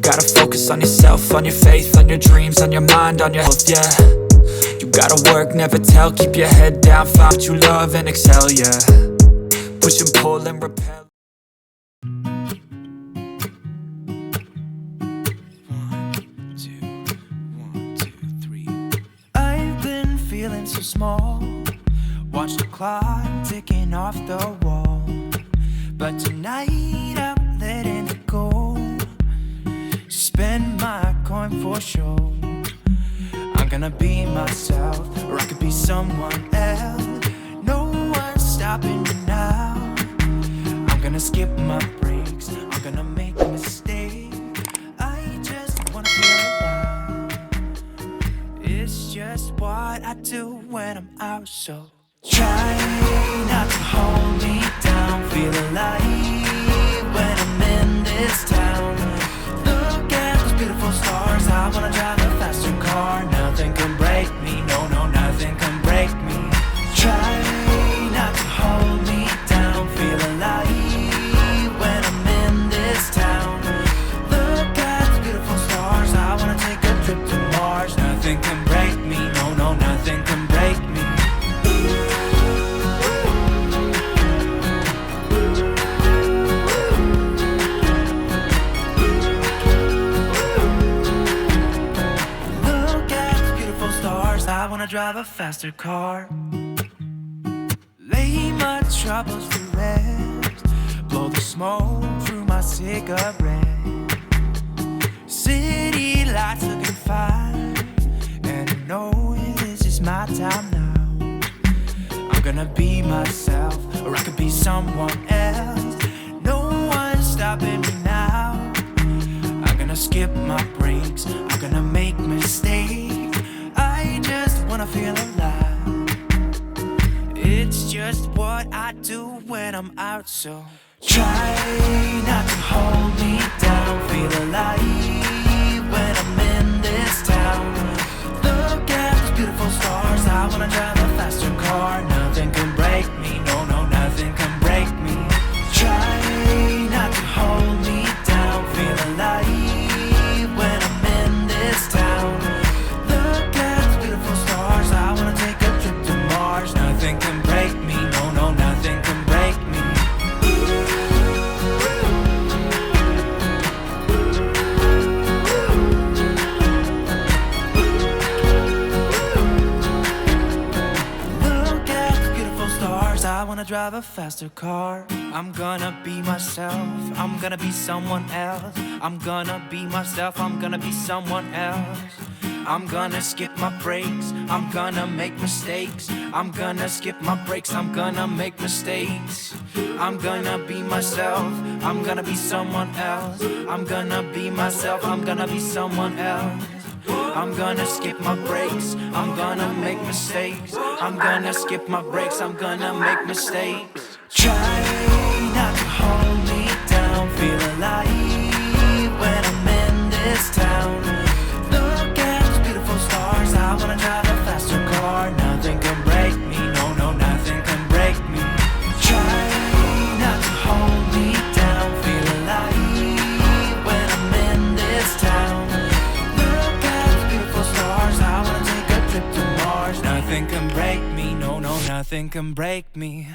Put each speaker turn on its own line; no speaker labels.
gotta focus on yourself, on your faith, on your dreams, on your mind, on your health, yeah. You gotta work, never tell, keep your head down, find what you love and excel, yeah. Push and pull and repel.
Feeling so small, watch the clock ticking off the wall. But tonight I'm letting it go. Spend my coin for sure. I'm gonna be myself, or I could be someone else. No one's stopping me now. I'm gonna skip my breaks, I'm gonna make a mistake. I just wanna feel alive. It's just what I do when I'm out, so try not to hold me down. Feel alive when I'm in this town. Look at those beautiful stars. I wanna drive a faster car. Nothing can break me, no, no, nothing can break me. Try not to hold me down. Feel alive when I'm in this town. Look at those beautiful stars. I wanna take a trip to Mars. Nothing can break me, no, no, nothing can break me. Look at the beautiful stars. I wanna drive a faster car. Lay my troubles to rest. Blow the smoke through my cigarette. City lights looking fine, and I know this is my time now. I'm gonna be myself, or I could be someone else. No one's stopping me now. I'm gonna skip my breaks, I'm gonna make mistakes. I just wanna feel alive. It's just what I do when I'm out, so try not to hold me down. Feel alive when I'm in this town. Look at those beautiful stars. I wanna drive a faster car. Nothing can break me, no, no, nothing can break me. Try not to hold me down. Feel alive when I'm in this town. Look at those beautiful stars. I wanna take a trip to Mars. Nothing can break me, no, no, nothing can break me. I wanna drive a faster car. I'm gonna be myself, I'm gonna be someone else. I'm gonna be myself, I'm gonna be someone else. I'm gonna skip my breaks, I'm gonna make mistakes. I'm gonna skip my breaks, I'm gonna make mistakes. I'm gonna be myself, I'm gonna be someone else. I'm gonna be myself, I'm gonna be someone else. I'm gonna skip my breaks, I'm gonna make mistakes. I'm gonna skip my breaks, I'm gonna make mistakes. Try not to hold me down. Feel alive when I'm in this town. Look at those beautiful stars. I wanna drive a faster car. Nothing can break me, no, no, nothing can break me. Try not to hold me down. Feel alive when I'm in this town. I wanna take a trip to Mars. Nothing can break me, no, no, nothing can break me.